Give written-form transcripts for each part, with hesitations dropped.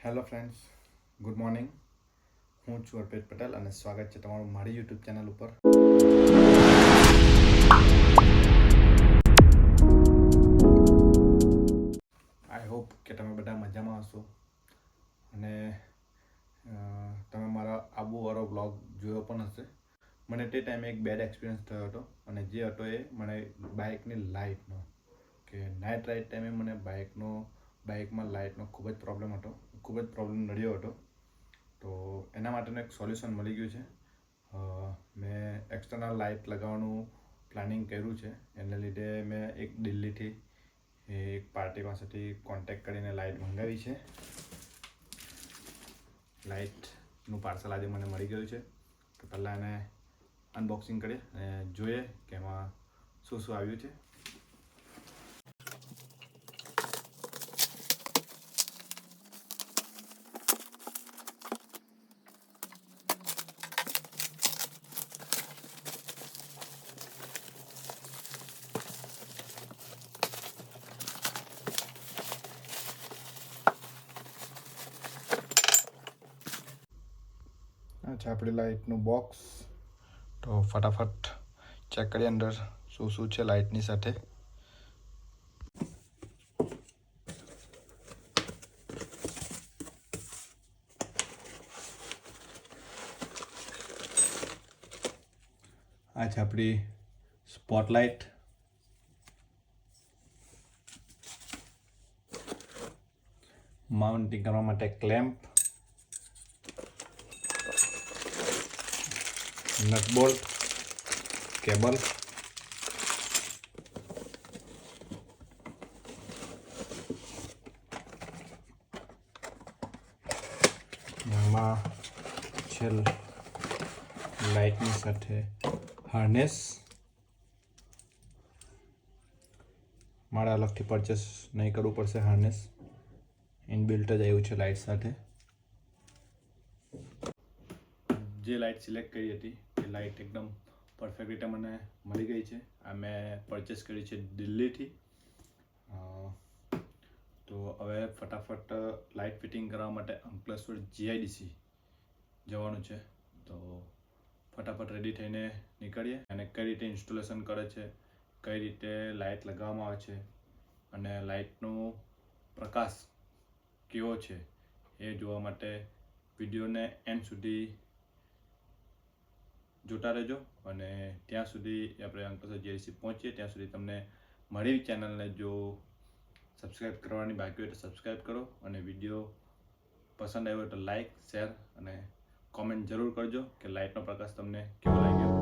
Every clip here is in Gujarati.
Hello friends, good morning. હું છું અર્પિત પટેલ અને સ્વાગત છે તમારું મારી યુટ્યુબ ચેનલ ઉપર. આઈ હોપ કે તમે બધા મજામાં હશો અને તમે મારા આબુવાળો બ્લોગ જોયો પણ હશે. મને તે ટાઈમે એક બેડ એક્સપિરિયન્સ થયો હતો અને જે હતો એ મને બાઇકની લાઇટનો કે નાઇટ રાઇડ ટાઈમે મને બાઇકમાં લાઇટનો ખૂબ જ પ્રોબ્લેમ નડ્યો હતો. તો એના માટેનું એક સોલ્યુશન મળી ગયું છે. મેં એક્સટર્નલ લાઇટ લગાવવાનું પ્લાનિંગ કર્યું છે. એને લીધે મેં એક દિલ્હીથી એક પાર્ટી પાસેથી કોન્ટેક્ટ કરીને લાઇટ મંગાવી છે. લાઇટનું પાર્સલ આજે મને મળી ગયું છે. તો પહેલાં એને અનબોક્સિંગ કરીએ અને જોઈએ કે એમાં શું શું આવ્યું છે. અચ્છા, આપણી લાઇટનું બોક્સ. તો ફટાફટ ચેક કરીએ અંદર શું શું છે લાઇટની સાથે. આ છે આપણી સ્પોટલાઇટ. માઉન્ટિંગ કરવા માટે ક્લેમ્પ, નટ બોલ્ટ, કેબલ, આમાં છે લાઇટની સાથે હાર્નેસ. મારે અલગથી પરચેસ નહીં કરવું પડશે. હાર્નેસ ઇનબિલ્ટ જ આવ્યું છે લાઇટ સાથે. જે લાઇટ સિલેક્ટ કરી હતી એ લાઇટ એકદમ પરફેક્ટ રીતે મને મળી ગઈ છે. આ મેં પરચેસ કરી છે દિલ્હીથી. તો હવે ફટાફટ લાઇટ ફિટિંગ કરવા માટે અંકલેશ્વર GIDC જવાનું છે. તો ફટાફટ રેડી થઈને નીકળીએ અને કઈ રીતે ઇન્સ્ટોલેશન કરે છે, કઈ રીતે લાઇટ લગાવવામાં આવે છે અને લાઇટનો પ્રકાશ કેવો છે એ જોવા માટે વિડીયોને એન્ડ સુધી જોતા રહેજો. અને ત્યાં સુધી આપણે અંકલેશ્વર GIDC પહોંચીએ ત્યાં સુધી તમને મારી ચેનલને જો સબસ્ક્રાઈબ કરવાની બાકી હોય તો સબસ્ક્રાઈબ કરો અને વિડીયો પસંદ આવ્યો હોય તો લાઈક, શેર અને કોમેન્ટ જરૂર કરજો કે લાઇટનો પ્રકાશ તમને કેવો લાગ્યો.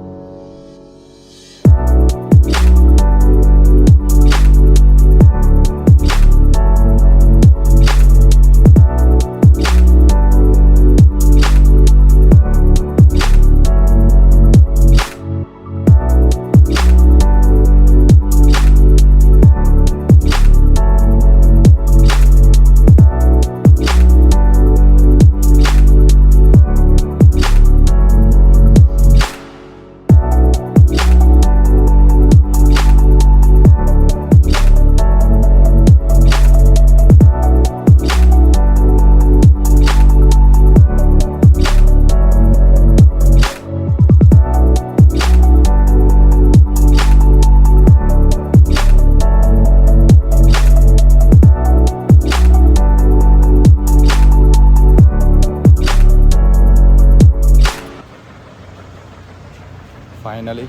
ફાઇનલી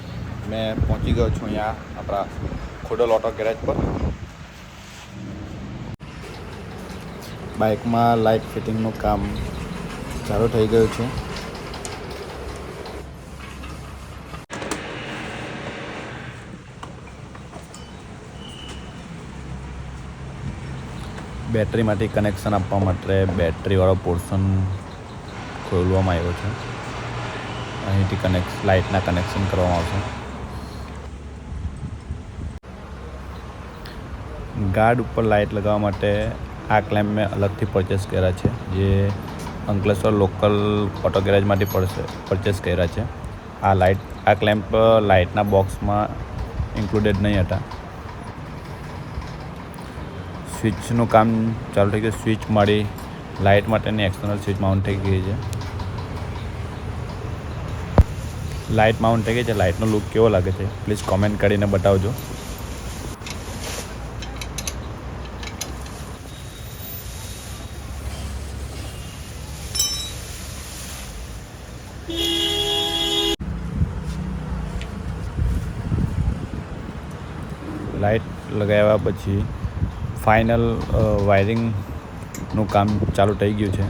મેં પહોંચી ગયો છું અહીંયા આપણા ખોડલ ઓટો ગેરેજ પર. બાઇકમાં લાઇટ ફિટિંગનું કામ ચાલુ થઈ ગયું છે. બેટરીમાંથી કનેક્શન આપવા માટે બેટરીવાળો પોર્શન ખોલવામાં આવ્યો છે. અહીંથી લાઇટના કનેક્શન કરવામાં આવશે. ગાર્ડ ઉપર લાઇટ લગાવવા માટે આ ક્લેમ્પ મેં અલગથી પરચેસ કર્યા છે, જે અંકલેશ્વર લોકલ ઓટો ગેરેજમાંથી પરચેસ કર્યા છે. આ ક્લેમ્પ લાઇટના બોક્સમાં ઇન્ક્લુડેડ નહીં હતા. સ્વિચનું કામ ચાલુ થઈ ગયું. સ્વિચ મળી લાઇટ માટેની એક્સટર્નલ સ્વિચ માઉન્ટ થઈ ગઈ છે. લાઇટ માઉન્ટ થઈ ગઈ છે. લાઇટનો લુક કેવો લાગે છે પ્લીઝ કોમેન્ટ કરીને બતાવજો. લાઇટ લગાવ્યા પછી ફાઇનલ વાયરિંગનું કામ ચાલુ થઈ ગયું છે.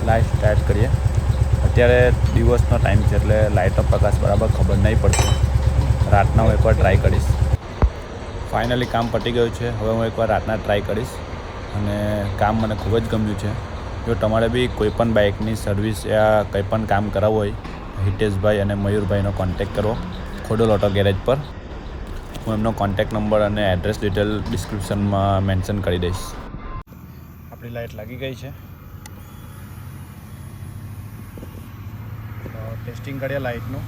લાઇટ સ્ટાર્ટ કરીએ. અત્યારે દિવસનો ટાઈમ છે એટલે લાઇટનો પ્રકાશ બરાબર ખબર નહીં પડશે. રાતના હું એકવાર ટ્રાય કરીશ. ફાઇનલી કામ પતી ગયું છે. હવે હું એકવાર રાતના ટ્રાય કરીશ અને કામ મને ખૂબ જ ગમ્યું છે. જો તમારે બી કોઈપણ બાઇકની સર્વિસ યા કંઈ પણ કામ કરાવવું હોય હિતેશભાઈ અને મયુરભાઈનો કોન્ટેક કરો ખોડલ ઓટો ગેરેજ પર. હું એમનો કોન્ટેક નંબર અને એડ્રેસ ડિટેલ ડિસ્ક્રિપ્શનમાં મેન્શન કરી દઈશ. આપણી લાઇટ લાગી ગઈ છે. ટેસ્ટિંગ કરીએ લાઇટનું.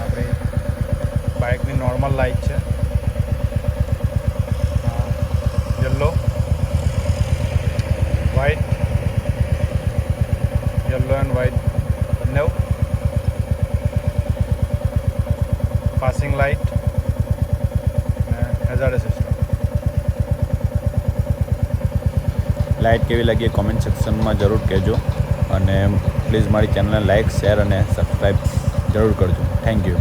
આપણી બાઇકની નોર્મલ લાઇટ છે. Yellow, white, yellow and white બંને. પાસિંગ લાઇટ અને હેઝાર્ડ સિસ્ટમ. લાઇટ કેવી લાગી એ કોમેન્ટ સેક્શનમાં જરૂર કહેજો અને પ્લીઝ મારી ચેનલને લાઇક, શેર અને સબસ્ક્રાઈબ જરૂર કરજો. Thank you.